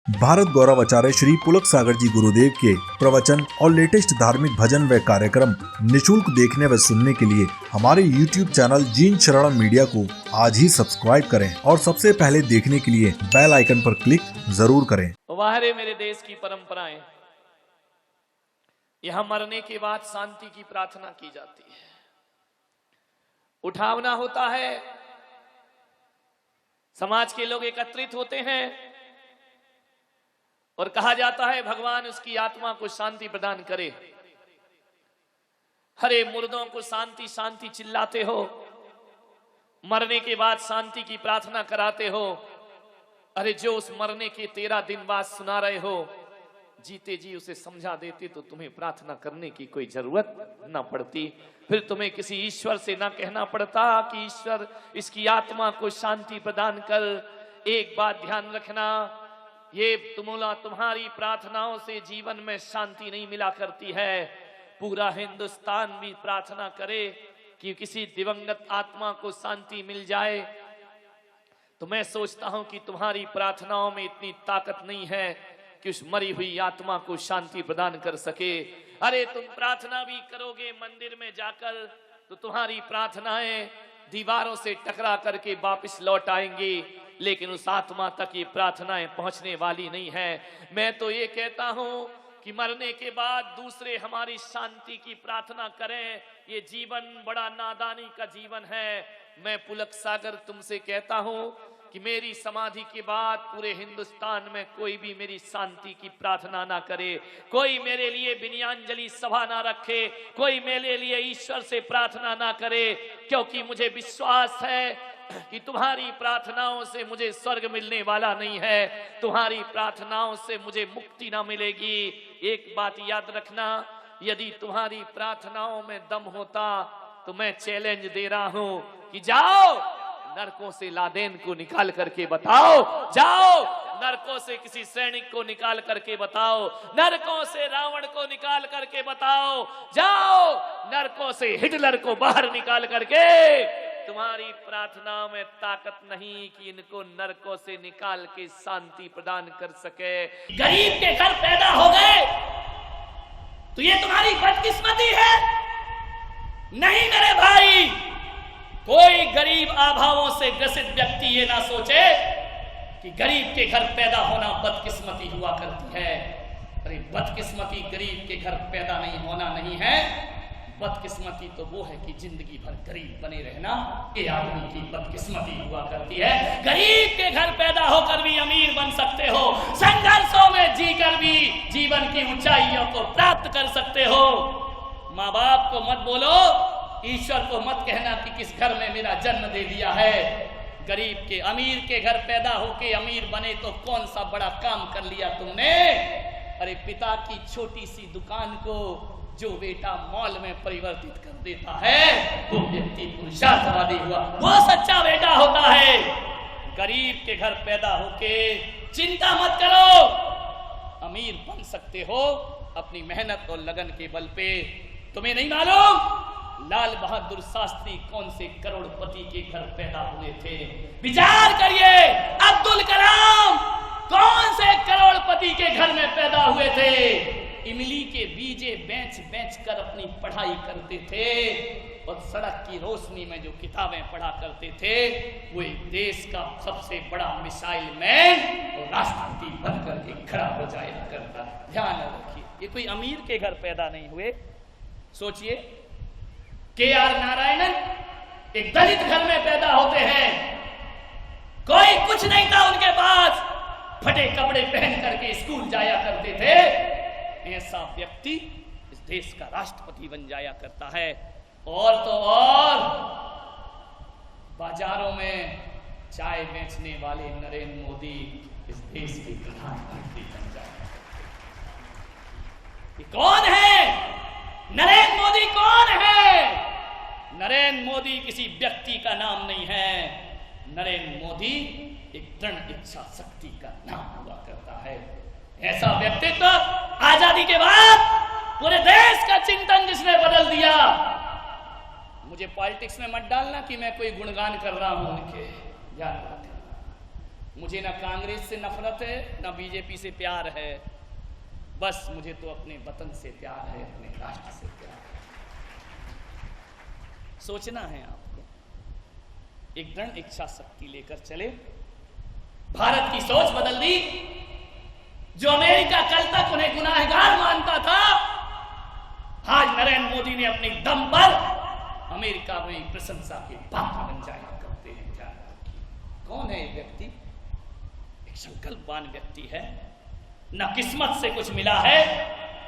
भारत गौरव आचार्य श्री पुलक सागर जी गुरुदेव के प्रवचन और लेटेस्ट धार्मिक भजन व कार्यक्रम निशुल्क देखने व सुनने के लिए हमारे YouTube चैनल जीन शरणम मीडिया को आज ही सब्सक्राइब करें और सबसे पहले देखने के लिए बेल आइकन पर क्लिक जरूर करें। वाहरे मेरे देश की परंपराएं, यहाँ मरने के बाद शांति की प्रार्थना की जाती है, उठावना होता है, समाज के लोग एकत्रित होते हैं और कहा जाता है भगवान उसकी आत्मा को शांति प्रदान करे। हरे मुर्दों को शांति शांति चिल्लाते हो, मरने के बाद शांति की प्रार्थना कराते हो। अरे जो उस मरने के 13 दिन बाद सुना रहे हो, जीते जी उसे समझा देते तो तुम्हें प्रार्थना करने की कोई जरूरत ना पड़ती। फिर तुम्हें किसी ईश्वर से ना कहना पड़ता कि ईश्वर इसकी आत्मा को शांति प्रदान कर। एक बात ध्यान रखना, ये तुम्हारी प्रार्थनाओं से जीवन में शांति नहीं मिला करती है। पूरा हिंदुस्तान भी प्रार्थना करे कि किसी दिवंगत आत्मा को शांति मिल जाए, तो मैं सोचता हूं कि तुम्हारी प्रार्थनाओं में इतनी ताकत नहीं है कि उस मरी हुई आत्मा को शांति प्रदान कर सके। अरे तुम प्रार्थना भी करोगे मंदिर में जाकर तो तुम्हारी प्रार्थनाएं दीवारों से टकरा करके वापस लौट आएंगी, लेकिन उस आत्मा तक ये प्रार्थनाएं पहुंचने वाली नहीं है। मैं तो ये कहता हूं कि मरने के बाद दूसरे हमारी शांति की प्रार्थना करें। ये जीवन बड़ा नादानी का जीवन है। मैं पुलक सागर तुमसे कहता हूं कि मेरी समाधि के बाद पूरे हिंदुस्तान में कोई भी मेरी शांति की प्रार्थना ना करे, कोई मेरे लिए विनयाञ्जलि सभा ना रखे, कोई मेरे लिए ईश्वर से प्रार्थना ना करे, क्योंकि मुझे विश्वास है कि तुम्हारी प्रार्थनाओं से मुझे स्वर्ग मिलने वाला नहीं है, तुम्हारी प्रार्थनाओं से मुझे मुक्ति ना मिलेगी। एक बात याद रखना, यदि तुम्हारी प्रार्थनाओं में दम होता तो मैं चैलेंज दे रहा हूं कि जाओ नरकों से लादेन को निकाल करके बताओ, जाओ नरकों से किसी सैनिक को निकाल करके बताओ, नरकों से रावण को निकाल करके बताओ, जाओ नरकों से हिटलर को बाहर निकाल करके। तुम्हारी प्रार्थना में ताकत नहीं कि इनको नरकों से निकाल के शांति प्रदान कर सके। गरीब के घर पैदा हो गए तो ये तुम्हारी बदकिस्मती है? नहीं मेरे भाई, कोई गरीब अभावों से ग्रसित व्यक्ति ये ना सोचे कि गरीब के घर पैदा होना बदकिस्मती हुआ करती है। अरे बदकिस्मती गरीब के घर पैदा नहीं होना नहीं है, बदकिस्मती तो वो है कि जिंदगी भर गरीब बने रहना, ये आदमी की बदकिस्मती हुआ करती है। गरीब के घर पैदा होकर भी अमीर बन सकते हो, संघर्षों में जीकर भी जीवन की ऊंचाइयों को प्राप्त कर सकते हो। माँ बाप को मत बोलो, ईश्वर को मत कहना कि किस घर में मेरा जन्म दे दिया है। गरीब के अमीर के घर पैदा होके अमीर बने तो कौन सा बड़ा काम कर लिया तुमने। अरे पिता की छोटी सी दुकान को जो बेटा मॉल में परिवर्तित कर देता है वो व्यक्ति पुरुषार्थवादी हुआ, वो सच्चा बेटा होता है। गरीब के घर पैदा होके चिंता मत करो, अमीर बन सकते हो अपनी मेहनत और लगन के बल पे। तुम्हें नहीं मालूम लाल बहादुर शास्त्री कौन से करोड़पति के घर पैदा हुए थे? विचार करिए, अब्दुल कलाम कौन से करोड़पति के घर में पैदा हुए थे? इमली के बीजे बेच बेच कर अपनी पढ़ाई करते थे और सड़क की रोशनी में जो किताबें पढ़ा करते थे वो एक देश का सबसे बड़ा मिसाइल मैन और राष्ट्रपति बनकर के खड़ा हो जाया करता। ध्यान रखिए, ये कोई अमीर के घर पैदा नहीं हुए। सोचिए, के.आर. नारायणन एक दलित घर में पैदा होते हैं, कोई कुछ नहीं था उनके पास, फटे कपड़े पहन करके स्कूल जाया करते थे। ऐसा व्यक्ति इस देश का राष्ट्रपति बन जाया करता है। और तो और बाजारों में चाय बेचने वाले नरेंद्र मोदी इस देश के प्रधानमंत्री बन जाए। ये कौन है? नरेंद्र मोदी कौन है? नरेंद्र मोदी किसी व्यक्ति का नाम नहीं है, नरेंद्र मोदी एक दृढ़ इच्छा शक्ति का नाम हुआ करता है। ऐसा व्यक्तित्व आजादी के बाद पूरे देश का चिंतन जिसने बदल दिया। मुझे पॉलिटिक्स में मत डालना कि मैं कोई गुणगान कर रहा हूं उनके, ध्यान रखना। मुझे ना कांग्रेस से नफरत है ना बीजेपी से प्यार है, बस मुझे तो अपने वतन से प्यार है, अपने राष्ट्र से प्यार है। सोचना है आपको, एक दृढ़ इच्छा शक्ति लेकर चले। भारत की सोच बदल दी। जो अमेरिका कल तक उन्हें गुनाहगार मानता था, आज नरेंद्र मोदी ने अपने दम पर अमेरिका में प्रशंसा के पात्र बन जाया करते हैं। ध्यान रखिए, कौन है ये व्यक्ति? एक संकल्पवान व्यक्ति है। न किस्मत से कुछ मिला है,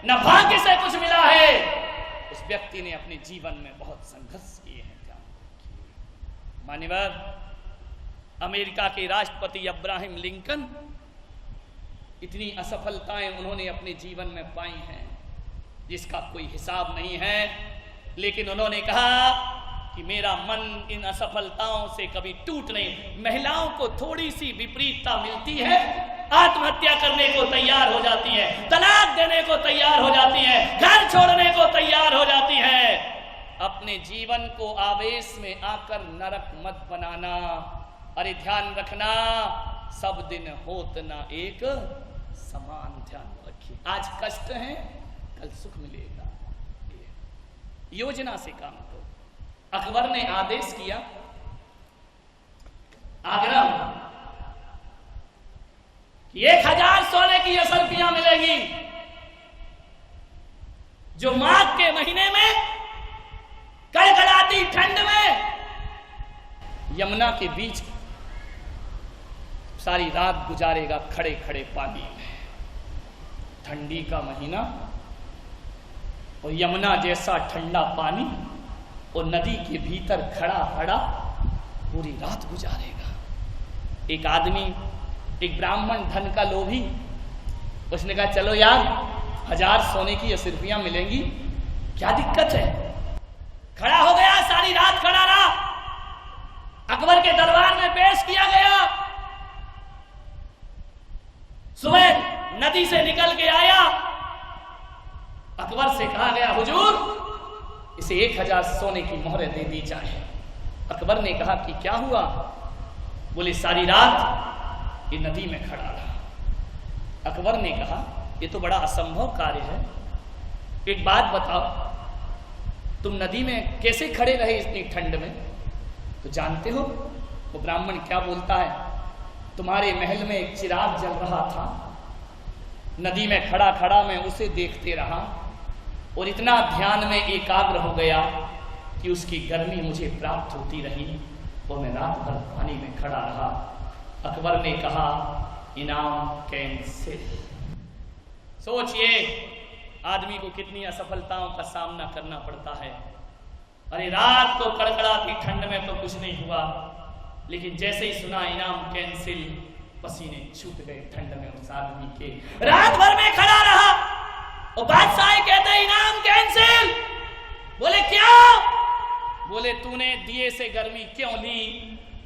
न भाग्य से कुछ मिला है। उस व्यक्ति ने अपने जीवन में बहुत संघर्ष किए हैं। मान्यवर, अमेरिका के राष्ट्रपति अब्राहम लिंकन, इतनी असफलताएं उन्होंने अपने जीवन में पाई हैं जिसका कोई हिसाब नहीं है, लेकिन उन्होंने कहा कि मेरा मन इन असफलताओं से कभी टूट नहीं। महिलाओं को थोड़ी सी विपरीतता मिलती है, आत्महत्या करने को तैयार हो जाती है, तलाक देने को तैयार हो जाती है, घर छोड़ने को तैयार हो जाती है। अपने जीवन को आवेश में आकर नरक मत बनाना। अरे ध्यान रखना, सब दिन होत ना एक समान। ध्यान रखिए, आज कष्ट है, कल सुख मिलेगा। योजना से काम करो। अकबर ने आदेश किया आगरा में कि 1000 सोने की असरफियां मिलेगी जो माघ के महीने में कड़कड़ाती ठंड में यमुना के बीच सारी रात गुजारेगा खड़े खड़े पानी में। ठंडी का महीना और यमुना जैसा ठंडा पानी और नदी के भीतर खड़ा खड़ा पूरी रात गुजारेगा। एक आदमी, एक ब्राह्मण धन का लोभी, उसने कहा चलो यार 1000 सोने की असरफियां मिलेंगी, क्या दिक्कत है। खड़ा हो गया, सारी रात खड़ा रहा, अकबर के दरबार में पेश किया गया। सुबह नदी से निकल के आया, अकबर से कहा गया हुजूर इसे 1000 सोने की मोहरें दे दी जाए। अकबर ने कहा कि क्या हुआ? बोले सारी रात ये नदी में खड़ा रहा। अकबर ने कहा ये तो बड़ा असंभव कार्य है, एक बात बताओ, तुम नदी में कैसे खड़े रहे इतनी ठंड में? तो जानते हो वो ब्राह्मण क्या बोलता है? तुम्हारे महल में एक चिराग जल रहा था, नदी में खड़ा खड़ा मैं उसे देखते रहा और इतना ध्यान में एकाग्र हो गया कि उसकी गर्मी मुझे प्राप्त होती रही और मैं रात भर पानी में खड़ा रहा। अकबर ने कहा इनाम कैंसिल। सोचिए आदमी को कितनी असफलताओं का सामना करना पड़ता है। अरे रात को कड़कड़ाती ठंड में तो कुछ नहीं हुआ, लेकिन जैसे ही सुना इनाम कैंसिल, पसीने छूट गए ठंड में उस आदमी के। रात भर में खड़ा रहा और बादशाह कहते इनाम कैंसिल। बोले क्या? बोले तूने दिए से गर्मी क्यों ली?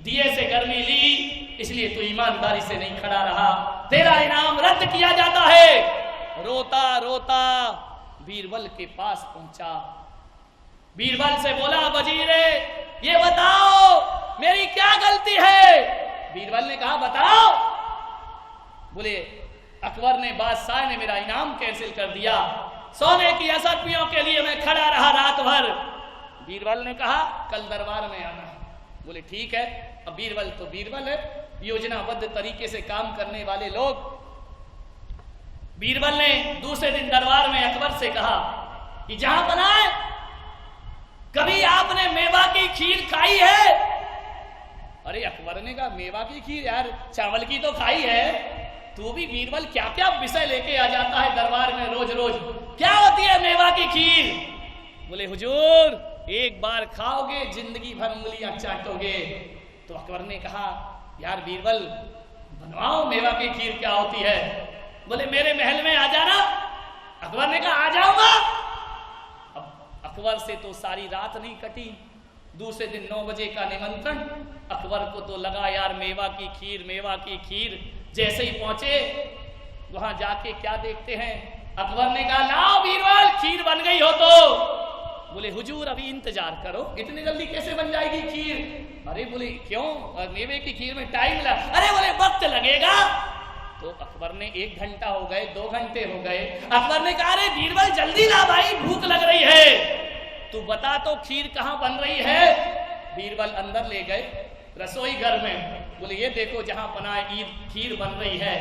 दिए से गर्मी ली इसलिए तू ईमानदारी से नहीं खड़ा रहा, तेरा इनाम रद्द किया जाता है। रोता रोता बीरबल के पास पहुंचा। बीरबल से बोला वजीरे ये बताओ मेरी क्या गलती है? बीरबल ने कहा बताओ। बोले अकबर ने, बादशाह ने मेरा इनाम कैंसिल कर दिया, सोने की असरफियों के लिए मैं खड़ा रहा रात भर। बीरबल ने कहा कल दरबार में आना। बोले ठीक है। अब बीरबल तो बीरबल है, योजनाबद्ध तरीके से काम करने वाले लोग। बीरबल ने दूसरे दिन दरबार में अकबर से कहा कि जहां बनाए कभी आपने मेवा की खीर खाई है? अरे अकबर ने कहा मेवा की खीर यार, चावल की तो खाई है। तू भी बीरबल क्या क्या विषय लेके आ जाता है दरबार में रोज रोज, क्या होती है मेवा की खीर? बोले हुजूर एक बार खाओगे जिंदगी भर उंगलियां चाटोगे। तो अकबर ने कहा यार बीरबल बनवाओ मेवा की खीर क्या होती है। बोले मेरे महल में आ जाना। अकबर ने कहा आ जाऊंगा। अब अकबर से तो सारी रात नहीं कटी। दूसरे दिन 9 बजे का निमंत्रण। अकबर को तो लगा यार मेवा की खीर, मेवा की खीर। जैसे ही पहुंचे वहां जाके क्या देखते हैं, अकबर ने कहा लाओ बीरबल खीर बन गई हो तो। बोले हुजूर अभी इंतजार करो, इतनी जल्दी कैसे बन जाएगी खीर? अरे बोले क्यों, मेवे की खीर में टाइम लगा। अरे बोले वक्त लगेगा। तो अकबर ने 1 घंटा हो गए, 2 घंटे हो गए। अकबर ने कहा अरे बीरबल जल्दी ला भाई, भूख लग रही है, तू बता तो खीर कहाँ बन रही है। बीरबल अंदर ले गए रसोई घर में, बोले ये देखो जहां बनाए ईद खीर बन रही है।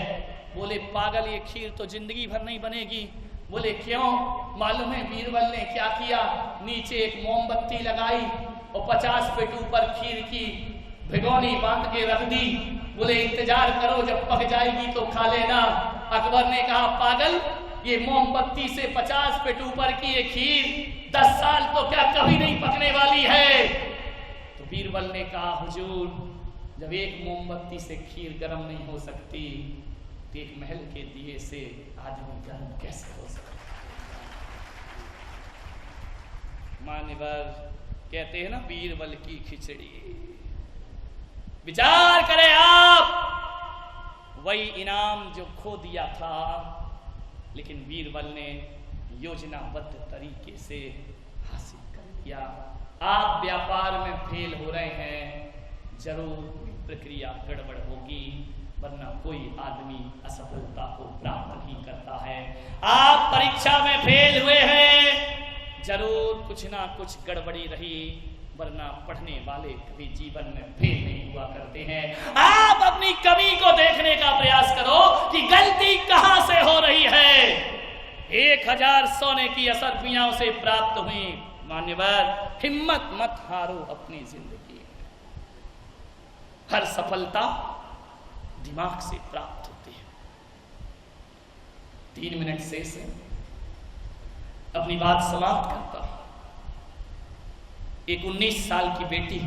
बोले पागल, ये खीर तो जिंदगी भर नहीं बनेगी। बोले क्यों? मालूम है बीरबल ने क्या किया? नीचे एक मोमबत्ती लगाई और 50 फीट ऊपर खीर की भिगोनी बांध के रख दी। बोले इंतजार करो, जब पक जाएगी तो खा लेना। अकबर ने कहा पागल, ये मोमबत्ती से 50 फीट ऊपर की ये खीर 10 साल तो क्या कभी नहीं पकने वाली है। तो बीरबल ने कहा हुजूर, जब एक मोमबत्ती से खीर गर्म नहीं हो सकती तो एक महल के दिए से आदमी गर्म कैसे हो सकता? मान्यवर कहते हैं ना बीरबल की खिचड़ी। विचार करें आप, वही इनाम जो खो दिया था, लेकिन बीरबल ने योजनाबद्ध तरीके से हासिल कर लिया। आप व्यापार में फेल हो रहे हैं, जरूर प्रक्रिया गड़बड़ होगी, वरना कोई आदमी असफलता को प्राप्त नहीं करता है। आप परीक्षा में फेल हुए हैं, जरूर कुछ ना कुछ गड़बड़ी रही, वरना पढ़ने वाले कभी जीवन में फेल नहीं हुआ करते हैं। आप अपनी कमी को देखने का प्रयास करो कि गलती कहां से हो रही है। 1000 सोने की असरफियां उसे प्राप्त हुई। मान्यवर हिम्मत मत हारो अपनी जिंदगी में। हर सफलता दिमाग से प्राप्त होती है। 3 मिनट से अपनी बात समाप्त करता हूं। एक 19 साल की बेटी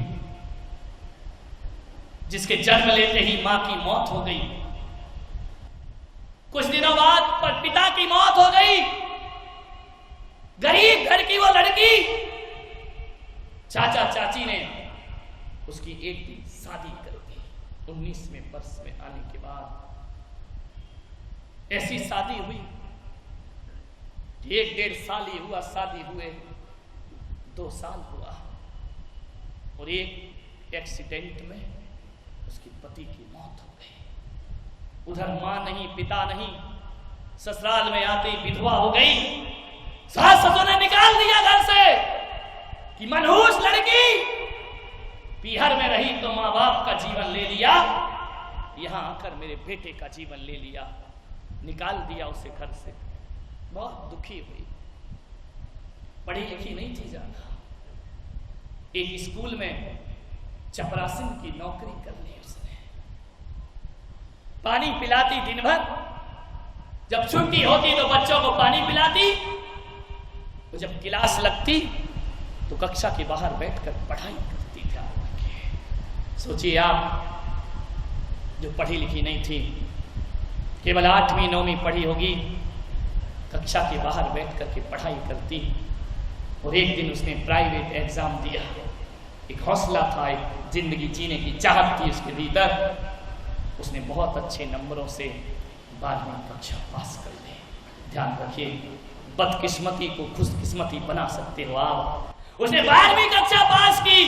जिसके जन्म लेते ही मां की मौत हो गई, कुछ दिनों बाद पिता की मौत हो गई। गरीब घर की वो लड़की, चाचा चाची ने उसकी एक दिन शादी कर दी। 19वें वर्ष में आने के बाद ऐसी शादी हुई, 1-1.5 साल ही हुआ शादी हुए, 2 साल हुआ और एक एक्सीडेंट में उसके पति की मौत हो गई। उधर मां नहीं, पिता नहीं, ससुराल में आते ही विधवा हो गई। सास ससुर ने निकाल दिया घर से कि मनहूस लड़की, पीहर में रही तो मां बाप का जीवन ले लिया, यहां आकर मेरे बेटे का जीवन ले लिया, निकाल दिया उसे घर से। बहुत दुखी हुई। पढ़ी लिखी नहीं थी ज्यादा, एक स्कूल में चपरासिन की नौकरी कर ली उसने। पानी पिलाती दिन भर, जब छुट्टी होती तो बच्चों को पानी पिलाती, तो जब क्लास लगती तो कक्षा के बाहर बैठकर पढ़ाई करती थी। सोचिए आप, जो पढ़ी लिखी नहीं थी, केवल 8वीं 9वीं पढ़ी होगी, कक्षा के बाहर बैठ करके पढ़ाई करती। और एक दिन उसने प्राइवेट एग्जाम दिया। एक हौसला था, एक जिंदगी जीने की चाहत थी उसके भीतर। उसने बहुत अच्छे नंबरों से 12वीं कक्षा पास कर ली। ध्यान रखिए, बदकिस्मती को खुशकिस्मती बना सकते हो आप। उसने 12वीं कक्षा पास की,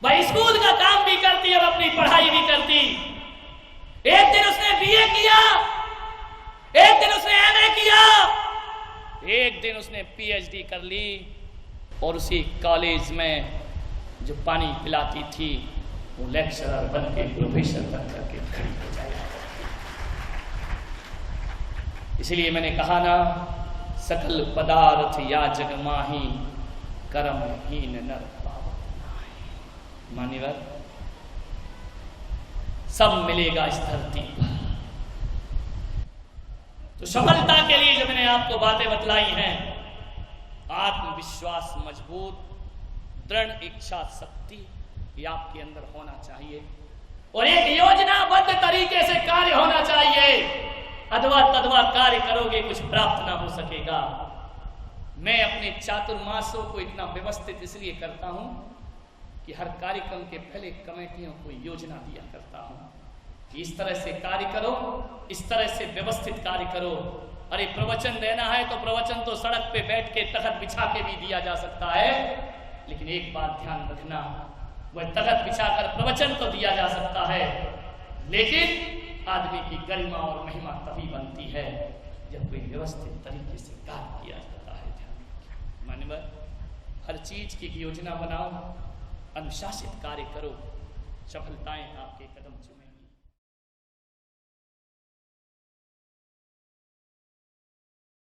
भाई स्कूल का काम भी करती और अपनी पढ़ाई भी करती। एक दिन उसने बीए किया, एक दिन उसने एमए किया, एक दिन उसने पीएचडी कर ली और उसी कॉलेज में जो पानी पिलाती थी वो लेक्चरर बन के, प्रोफेसर बन करके खड़ी हो जाए। इसलिए मैंने कहा ना, सकल पदार्थ या जग माही, कर्म हीन नर पावत नाहि। मान्यवर सब मिलेगा इस धरती पर। तो सफलता के लिए जो मैंने आपको बातें बतलाई हैं, आत्मविश्वास मजबूत, दृढ़ इच्छा शक्ति ये आपके अंदर होना चाहिए और एक योजनाबद्ध तरीके से कार्य होना चाहिए। अथवा तदवा कार्य करोगे कुछ प्राप्त ना हो सकेगा। मैं अपने चातुर्मासों को इतना व्यवस्थित इसलिए करता हूं कि हर कार्यक्रम के पहले कमेटियों को योजना दिया करता हूं कि इस तरह से कार्य करो, इस तरह से व्यवस्थित कार्य करो अरे प्रवचन देना है तो प्रवचन तो सड़क पे बैठ के तख्त बिछा के भी दिया जा सकता है, लेकिन एक बात ध्यान रखना, वह तख्त बिछाकर प्रवचन तो दिया जा सकता है, लेकिन आदमी की गरिमा और महिमा तभी बनती है जब कोई व्यवस्थित तरीके से कार्य किया जाता है। ध्यान मान्यवर, हर चीज की योजना बनाओ, अनुशासित कार्य करो, सफलताएं आपके कदम चूमे।